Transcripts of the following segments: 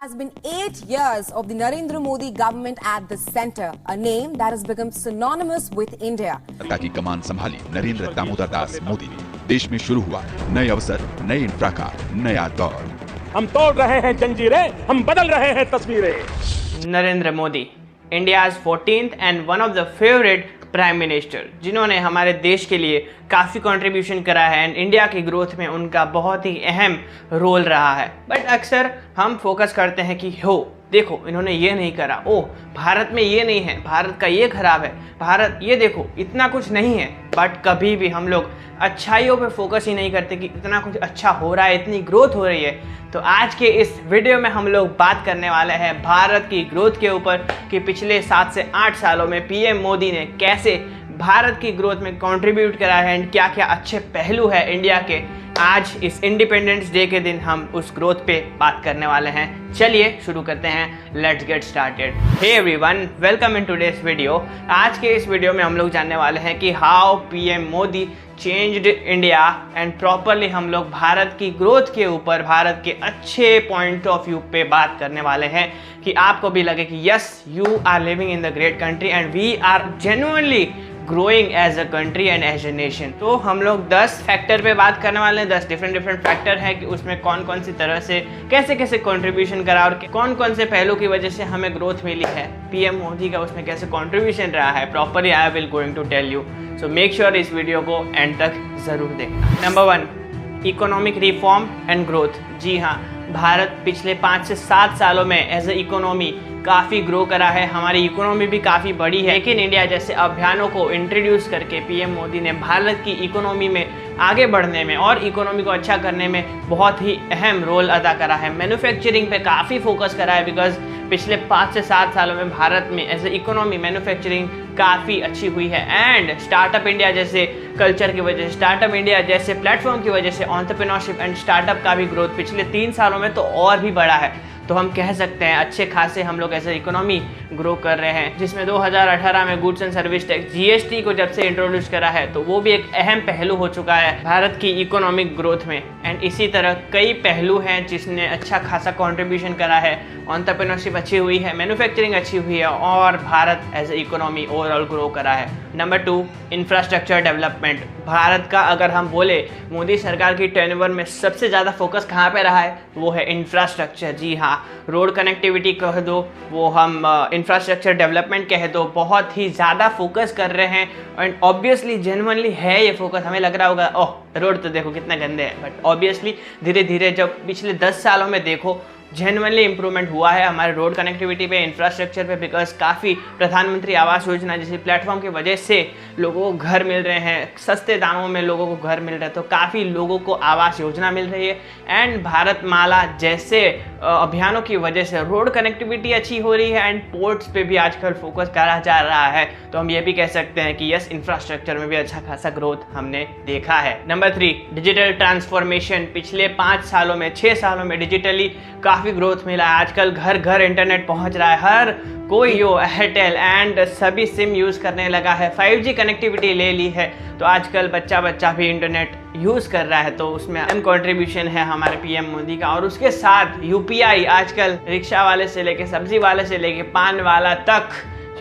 Has been 8 years of the Narendra Modi government at the center, a name that has become synonymous with India. सरकार की कमान संभाली नरेंद्र दामोदर दास मोदी ने। देश में शुरू हुआ नए अवसर, नए इंफ्रा का नया दौर। हम तोड़ रहे हैं जंजीरें, हम बदल रहे हैं तस्वीरें। Narendra Modi, India's 14th and one of the favorite prime minister, जिन्होंने हमारे देश के लिए काफ़ी कंट्रीब्यूशन करा है एंड इंडिया की ग्रोथ में उनका बहुत ही अहम रोल रहा है। बट अक्सर हम फोकस करते हैं कि देखो इन्होंने ये नहीं करा, भारत में ये नहीं है, भारत का ये खराब है, भारत ये देखो इतना कुछ नहीं है। बट कभी भी हम लोग अच्छाइयों पे फोकस ही नहीं करते कि इतना कुछ अच्छा हो रहा है, इतनी ग्रोथ हो रही है। तो आज के इस वीडियो में हम लोग बात करने वाले हैं भारत की ग्रोथ के ऊपर कि पिछले 7 से 8 सालों में पीएम मोदी ने कैसे भारत की ग्रोथ में कंट्रीब्यूट करा है एंड क्या क्या अच्छे पहलू है इंडिया के। आज इस इंडिपेंडेंस डे के दिन हम उस ग्रोथ पे बात करने वाले हैं। चलिए शुरू करते हैं, let's get started. Hey everyone, welcome in today's video. आज के इस वीडियो में हम लोग जानने वाले हैं कि how PM Modi changed India and properly हम लोग भारत की ग्रोथ के ऊपर, भारत के अच्छे पॉइंट ऑफ व्यू पे बात करने वाले हैं कि आपको भी लगे कि yes, you are living in the great country and we are genuinely growing as a country and as a nation. तो हम लोग 10 फैक्टर पे बात करने वाले हैं। 10 डिफरेंट फैक्टर है कि उसमें कौन कौन सी तरह से कैसे कैसे कंट्रीब्यूशन करा और कौन कौन से पहलू की वजह से हमें ग्रोथ मिली है, पीएम मोदी का उसमें कैसे कंट्रीब्यूशन रहा है। Properly I will going to tell you, so make sure इस वीडियो को एंड तक जरूर देखना। Number 1, economic reform and growth. जी हाँ, भारत पिछले 5 से 7 सालों में एज ए इकोनॉमी काफ़ी ग्रो करा है, हमारी इकोनॉमी भी काफ़ी बड़ी है। लेकिन इंडिया जैसे अभियानों को इंट्रोड्यूस करके पीएम मोदी ने भारत की इकोनॉमी में आगे बढ़ने में और इकोनॉमी को अच्छा करने में बहुत ही अहम रोल अदा करा है। मैन्युफैक्चरिंग पे काफ़ी फोकस करा है बिकॉज पिछले 5 से 7 सालों में भारत में एज ए इकोनॉमी मैन्युफैक्चरिंग काफ़ी अच्छी हुई है एंड स्टार्टअप इंडिया जैसे कल्चर की वजह से, स्टार्टअप इंडिया जैसे प्लेटफॉर्म की वजह से एंटरप्रेन्योरशिप एंड स्टार्टअप का भी ग्रोथ पिछले 3 सालों में तो और भी बढ़ा है। तो हम कह सकते हैं अच्छे खासे हम लोग ऐसे इकोनॉमी ग्रो कर रहे हैं, जिसमें 2018 में goods and service tax GST को जब से इंट्रोड्यूस करा है तो वो भी एक अहम पहलू हो चुका है भारत की इकोनॉमिक ग्रोथ में। एंड इसी तरह कई पहलू हैं जिसने अच्छा खासा कंट्रीब्यूशन करा है। एंटरप्रेन्योरशिप अच्छी हुई है, मैन्युफैक्चरिंग अच्छी हुई है और Bharat as a economy overall grow करा है। Number 2, infrastructure development. भारत का अगर हम बोले मोदी सरकार की टेन्योर में सबसे ज़्यादा फोकस कहाँ पे रहा है, वो है इंफ्रास्ट्रक्चर। जी हाँ, रोड कनेक्टिविटी कह दो, वो हम इंफ्रास्ट्रक्चर डेवलपमेंट कह दो, बहुत ही ज़्यादा फोकस कर रहे हैं एंड ऑब्वियसली जेन्युइनली है ये फोकस। हमें लग रहा होगा ओह रोड तो देखो कितना गंदे है, बट ऑब्वियसली धीरे धीरे जब पिछले 10 सालों में देखो जेन्युइनली इंप्रूवमेंट हुआ है हमारे रोड कनेक्टिविटी पे, इंफ्रास्ट्रक्चर पे, बिकॉज काफ़ी प्रधानमंत्री आवास योजना जैसे प्लेटफॉर्म की वजह से लोगों को घर मिल रहे हैं, सस्ते दामों में लोगों को घर मिल रहे हैं, तो काफ़ी लोगों को आवास योजना मिल रही है एंड भारत माला जैसे अभियानों की वजह से रोड कनेक्टिविटी अच्छी हो रही है एंड पोर्ट्स पे भी आजकल फोकस करा जा रहा है। तो हम ये भी कह सकते हैं कि यस, इंफ्रास्ट्रक्चर में भी अच्छा खासा ग्रोथ हमने देखा है। Number 3, digital transformation. पिछले 5 सालों में 6 सालों में डिजिटली काफ़ी ग्रोथ मिला है। आजकल घर घर इंटरनेट पहुंच रहा है, हर कोई एयरटेल एंड सभी सिम यूज़ करने लगा है, 5G कनेक्टिविटी ले ली है, तो आजकल बच्चा भी इंटरनेट यूज़ कर रहा है। तो उसमें अहम कंट्रीब्यूशन है हमारे पीएम मोदी का। और उसके साथ यूपीआई, आजकल रिक्शा वाले से लेके सब्जी वाले से लेके पान वाला तक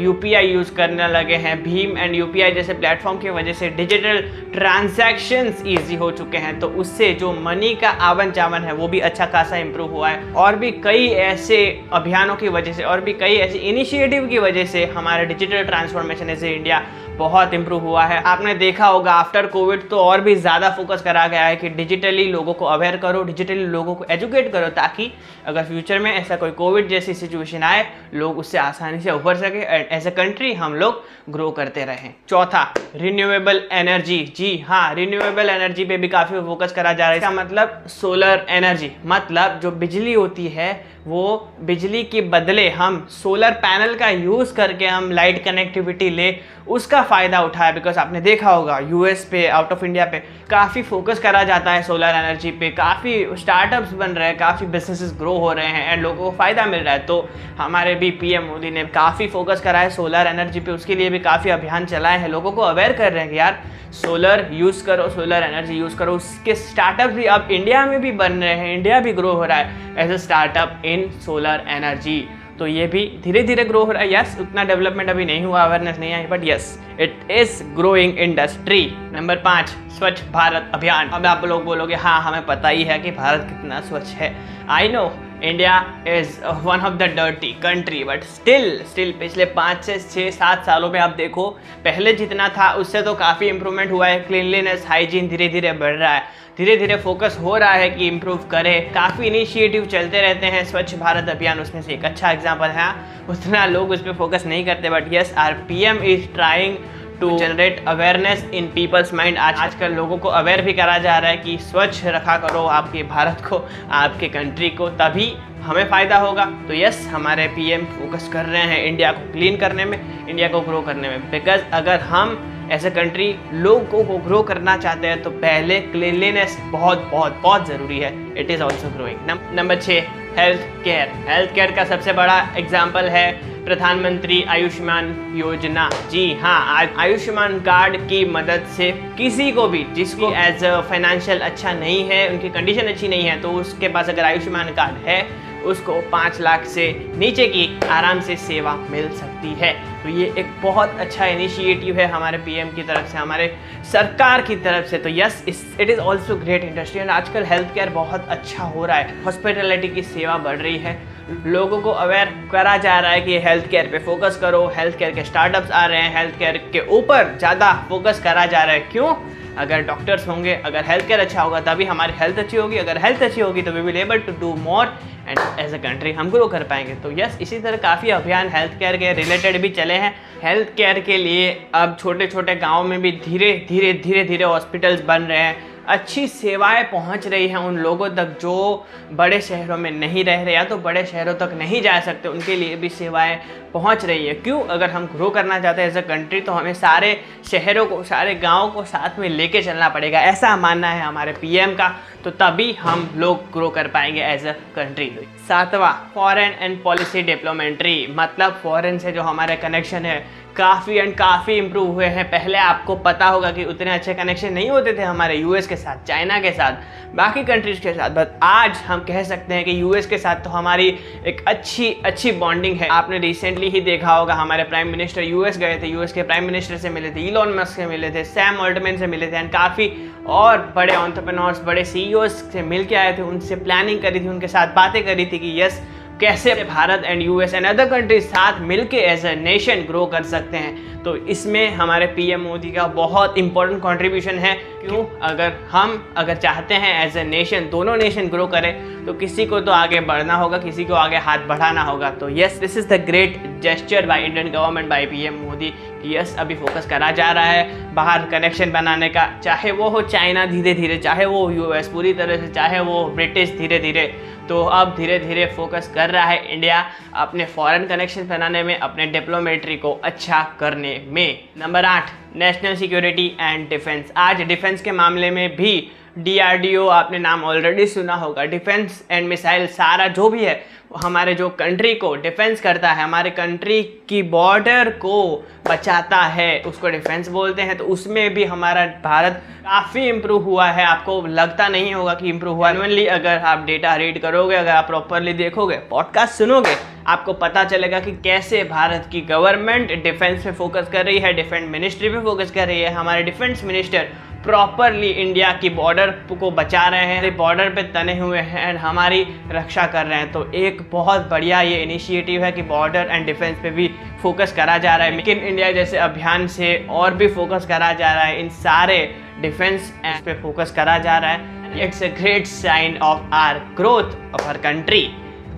यूपीआई यूज़ करने लगे हैं। भीम एंड यूपीआई जैसे प्लेटफॉर्म की वजह से डिजिटल ट्रांजैक्शंस ईजी हो चुके हैं, तो उससे जो मनी का आवन जावन है वो भी अच्छा खासा इंप्रूव हुआ है। और भी कई ऐसे अभियानों की वजह से और भी कई ऐसे इनिशिएटिव की वजह से हमारा digital transformation as a India बहुत इंप्रूव हुआ है। आपने देखा होगा आफ्टर कोविड तो और भी ज़्यादा फोकस करा गया है कि डिजिटली लोगों को अवेयर करो, डिजिटली लोगों को एजुकेट करो, ताकि अगर फ्यूचर में ऐसा कोई कोविड जैसी सिचुएशन आए लोग उससे आसानी से उभर सके एंड एज ए कंट्री हम लोग ग्रो करते रहें। चौथा, रिन्यूएबल एनर्जी। जी हाँ, रिन्यूएबल एनर्जी पे भी काफ़ी फोकस करा जा रहा है। इसका मतलब सोलर एनर्जी, मतलब जो बिजली होती है वो बिजली के बदले हम सोलर पैनल का यूज़ करके हम लाइट कनेक्टिविटी ले, उसका फ़ायदा उठाए, बिकॉज आपने देखा होगा यूएस पे, आउट ऑफ इंडिया पे काफ़ी फोकस करा जाता है सोलर एनर्जी पे, काफ़ी स्टार्टअप्स बन रहे हैं, काफ़ी बिजनेसेस ग्रो हो रहे हैं एंड लोगों को फ़ायदा मिल रहा है। तो हमारे भी पीएम मोदी ने काफ़ी फोकस करा है सोलर एनर्जी पे, उसके लिए भी काफ़ी अभियान चलाए हैं, लोगों को अवेयर कर रहे हैं कि यार सोलर यूज़ करो, सोलर एनर्जी यूज़ करो। उसके स्टार्टअप भी अब इंडिया में भी बन रहे हैं, इंडिया भी ग्रो हो रहा है as a startup in solar energy. तो ये भी धीरे धीरे ग्रो हो रहा है। यस, उतना डेवलपमेंट अभी नहीं हुआ, अवेयरनेस नहीं आई, but yes it is growing industry. Number 5, Swachh Bharat अभियान। अब आप लोग बोलोगे हाँ हमें पता ही है कि भारत कितना स्वच्छ है। I know India is one of the dirty country, but still पिछले 5 से 6-7 सालों में आप देखो पहले जितना था उससे तो काफ़ी इंप्रूवमेंट हुआ है। क्लीनलीनेस, हाइजीन धीरे धीरे बढ़ रहा है, धीरे धीरे फोकस हो रहा है कि इम्प्रूव करे। काफ़ी इनिशिएटिव चलते रहते हैं, स्वच्छ भारत अभियान उसमें से एक अच्छा एग्जाम्पल है। उतना लोग उस पर फोकस नहीं करते, but yes our PM is trying to generate awareness in people's mind. आजकल लोगों को अवेयर भी करा जा रहा है कि स्वच्छ रखा करो आपके भारत को, आपके कंट्री को, तभी हमें फ़ायदा होगा। तो यस, हमारे पीएम फोकस कर रहे हैं इंडिया को क्लीन करने में, इंडिया को ग्रो करने में, बिकॉज अगर हम एज ए कंट्री लोगों को ग्रो करना चाहते हैं तो पहले क्लीनलीनेस बहुत ज़रूरी है। It is also growing. Number 6, health care. Health care का सबसे बड़ा एग्जाम्पल है प्रधानमंत्री आयुष्मान योजना। जी हाँ, आयुष्मान कार्ड की मदद से किसी को भी जिसको एज फाइनेंशियल अच्छा नहीं है, उनकी कंडीशन अच्छी नहीं है, तो उसके पास अगर आयुष्मान कार्ड है उसको 5 लाख से नीचे की आराम से सेवा मिल सकती है। तो ये एक बहुत अच्छा इनिशिएटिव है हमारे पीएम की तरफ से, हमारे सरकार की तरफ से। तो yes, it is also great industry and आजकल हेल्थ केयर बहुत अच्छा हो रहा है, हॉस्पिटलिटी की सेवा बढ़ रही है, लोगों को अवेयर करा जा रहा है कि हेल्थ केयर पे फोकस करो। हेल्थ केयर के स्टार्टअप्स आ रहे हैं, हेल्थ केयर के ऊपर ज़्यादा फोकस करा जा रहा है। क्यों? अगर डॉक्टर्स होंगे, अगर हेल्थ केयर अच्छा होगा तभी हमारी हेल्थ अच्छी होगी, अगर हेल्थ अच्छी होगी तो we will able to do more and as a country हम ग्रो कर पाएंगे। तो यस, इसी तरह काफ़ी अभियान हेल्थ केयर के रिलेटेड भी चले हैं। हेल्थ केयर के लिए अब छोटे छोटे गाँव में भी धीरे धीरे हॉस्पिटल्स बन रहे हैं, अच्छी सेवाएं पहुंच रही हैं उन लोगों तक जो बड़े शहरों में नहीं रह रहे या तो बड़े शहरों तक नहीं जा सकते, उनके लिए भी सेवाएं पहुंच रही है। क्यों? अगर हम ग्रो करना चाहते हैं एज अ कंट्री तो हमें सारे शहरों को, सारे गाँव को साथ में लेके चलना पड़ेगा, ऐसा मानना है हमारे पीएम का। तो तभी हम लोग ग्रो कर पाएंगे एज अ कंट्री। 7वां, फॉरेन एंड पॉलिसी डिप्लोमेट्री, मतलब फॉरेन से जो हमारे कनेक्शन है काफ़ी इम्प्रूव हुए हैं। पहले आपको पता होगा कि उतने अच्छे कनेक्शन नहीं होते थे हमारे यूएस के साथ, चाइना के साथ, बाकी कंट्रीज़ के साथ, बट आज हम कह सकते हैं कि यूएस के साथ तो हमारी एक अच्छी बॉन्डिंग है। आपने रिसेंटली ही देखा होगा हमारे प्राइम मिनिस्टर यूएस गए थे, यूएस के प्राइम मिनिस्टर से मिले थे, इलॉन मस्क से मिले थे, सैम ऑल्टमैन से मिले थे एंड काफ़ी और बड़े एंटरप्रेन्योर्स, बड़े सीईओज से मिल के आए थे, उनसे प्लानिंग करी थी, उनके साथ बातें करी थी कि यस कैसे Bharat and US and other countries साथ मिलके एज अ नेशन ग्रो कर सकते हैं। तो इसमें हमारे पीएम मोदी का बहुत इंपॉर्टेंट कंट्रीब्यूशन है। क्यों? अगर चाहते हैं एज अ नेशन, दोनों नेशन ग्रो करें तो किसी को तो आगे बढ़ना होगा, किसी को आगे हाथ बढ़ाना होगा। तो yes, this is the great gesture by Indian government, by PM Modi. Yes, अभी फोकस करा जा रहा है बाहर कनेक्शन बनाने का, चाहे वो हो चाइना धीरे धीरे, चाहे वो यूएस पूरी तरह से, चाहे वो ब्रिटिश धीरे धीरे। तो अब धीरे धीरे फोकस कर रहा है इंडिया अपने फॉरेन कनेक्शन बनाने में, अपने डिप्लोमेट्री को अच्छा करने में। Number 8, national security and defence. आज डिफेंस के मामले में भी डीआरडीओ, आपने नाम ऑलरेडी सुना होगा, डिफेंस एंड मिसाइल, सारा जो भी है हमारे जो कंट्री को डिफेंस करता है, हमारे कंट्री की बॉर्डर को बचाता है, उसको डिफेंस बोलते हैं। तो उसमें भी हमारा भारत काफ़ी इम्प्रूव हुआ है। आपको लगता नहीं होगा कि इम्प्रूव हुआ। जेन्युइनली अगर आप डेटा रीड करोगे, अगर आप प्रॉपरली देखोगे, पॉडकास्ट सुनोगे, आपको पता चलेगा कि कैसे भारत की गवर्नमेंट डिफेंस पे फोकस कर रही है, डिफेंस मिनिस्ट्री पे फोकस कर रही है। हमारे डिफेंस मिनिस्टर प्रॉपरली इंडिया की बॉर्डर को बचा रहे हैं, बॉर्डर पे तने हुए हैं एंड हमारी रक्षा कर रहे हैं। तो एक बहुत बढ़िया ये इनिशिएटिव है कि बॉर्डर एंड डिफेंस पे भी फोकस करा जा रहा है। मेक इन इंडिया जैसे अभियान से और भी फोकस करा जा रहा है, इन सारे डिफेंस पे फोकस करा जा रहा है। It's a great sign of our growth of our country.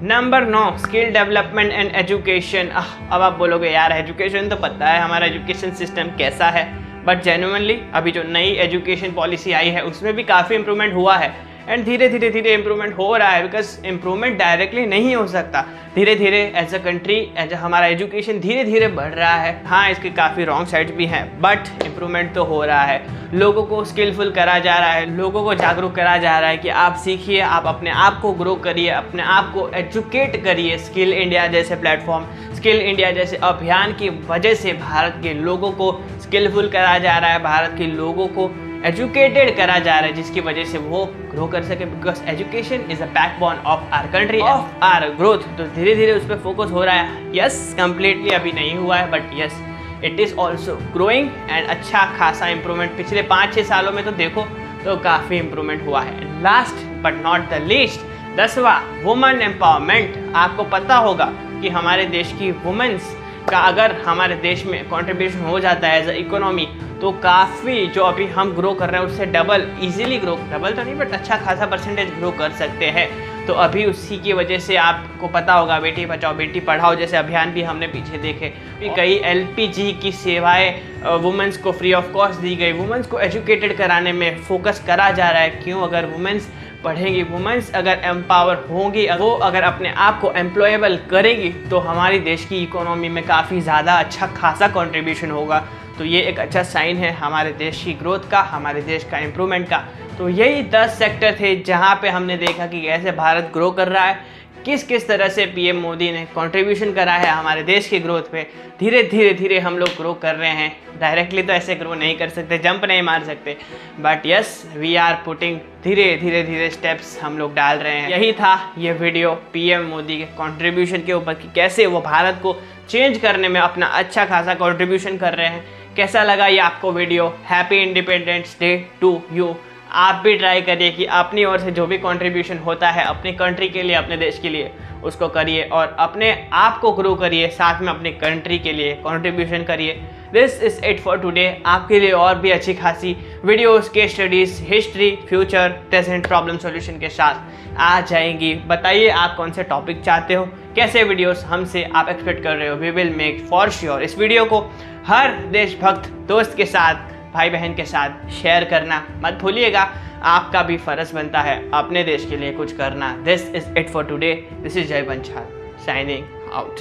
Number 9, skill development and education. अब आप बोलोगे यार एजुकेशन तो पता है हमारा एजुकेशन सिस्टम कैसा है, बट जेन्युइनली अभी जो नई एजुकेशन पॉलिसी आई है उसमें भी काफ़ी इंप्रूवमेंट हुआ है एंड धीरे धीरे इम्प्रूवमेंट हो रहा है, बिकॉज इम्प्रूवमेंट डायरेक्टली नहीं हो सकता। धीरे धीरे एज अ कंट्री, एज हमारा एजुकेशन धीरे धीरे बढ़ रहा है। हाँ, इसके काफ़ी रॉन्ग साइड्स भी हैं, बट इम्प्रूवमेंट तो हो रहा है। लोगों को स्किलफुल करा जा रहा है, लोगों को जागरूक करा जा रहा है कि आप सीखिए, आप अपने आप को ग्रो करिए, अपने आप को एजुकेट करिए। स्किल इंडिया जैसे प्लेटफॉर्म, स्किल इंडिया जैसे अभियान की वजह से भारत के लोगों को स्किलफुल करा जा रहा है, भारत के लोगों को एजुकेटेड करा जा रहा है, जिसकी वजह से वो ग्रो कर सके, because education is a backbone of our country, of our growth. तो धीरे धीरे उस पर फोकस हो रहा है। यस, कंप्लीटली अभी नहीं हुआ है, but yes it is also growing and अच्छा खासा इंप्रूवमेंट पिछले 5-6 सालों में तो देखो तो काफ़ी इंप्रूवमेंट हुआ है। Last but not the least, 10वां वुमेन एम्पावरमेंट। आपको पता होगा कि हमारे देश की वुमेन्स का अगर हमारे देश में कंट्रीब्यूशन हो जाता है एज अ इकोनॉमी, तो काफ़ी जो अभी हम ग्रो कर रहे हैं उससे डबल इजीली ग्रो, डबल तो नहीं बट अच्छा खासा परसेंटेज ग्रो कर सकते हैं। तो अभी उसी की वजह से आपको पता होगा बेटी बचाओ बेटी पढ़ाओ जैसे अभियान भी हमने पीछे देखे। कई LPG की सेवाएं वुमेंस को फ्री ऑफ कॉस्ट दी गई, वुमेंस को एजुकेटेड कराने में फोकस करा जा रहा है। क्यों? अगर वुमेंस पढ़ेंगी, वुमेंस अगर एम्पावर होंगी, वो अगर अपने आप को एम्प्लॉयबल करेंगी, तो हमारी देश की इकोनॉमी में काफ़ी ज़्यादा अच्छा खासा कंट्रीब्यूशन होगा। तो ये एक अच्छा साइन है हमारे देश की ग्रोथ का, हमारे देश का इम्प्रूवमेंट का। तो यही 10 सेक्टर थे जहाँ पे हमने देखा कि कैसे भारत ग्रो कर रहा है, किस किस तरह से PM मोदी ने कंट्रीब्यूशन करा है हमारे देश की ग्रोथ पे। धीरे धीरे हम लोग ग्रो कर रहे हैं। डायरेक्टली तो ऐसे ग्रो नहीं कर सकते, जंप नहीं मार सकते, but yes we are putting धीरे स्टेप्स हम लोग डाल रहे हैं। यही था ये वीडियो PM मोदी के कंट्रीब्यूशन के ऊपर कि कैसे वो भारत को चेंज करने में अपना अच्छा खासा कंट्रीब्यूशन कर रहे हैं। कैसा लगा ये आपको video? Happy independence day to you. आप भी ट्राई करिए कि अपनी ओर से जो भी कंट्रीब्यूशन होता है अपनी कंट्री के लिए, अपने देश के लिए, उसको करिए और अपने आप को ग्रो करिए, साथ में अपनी कंट्री के लिए कंट्रीब्यूशन करिए। This is it for today. आपके लिए और भी अच्छी खासी videos, case studies, history, future, present, problem solution के साथ आ जाएंगी। बताइए आप कौन से टॉपिक चाहते हो, कैसे वीडियोस हमसे आप एक्सपेक्ट कर रहे हो। We will make for sure. इस वीडियो को हर देशभक्त दोस्त के साथ, भाई बहन के साथ शेयर करना मत भूलिएगा। आपका भी फर्ज बनता है अपने देश के लिए कुछ करना। This is it for today. This is जय बंछाल साइनिंग आउट।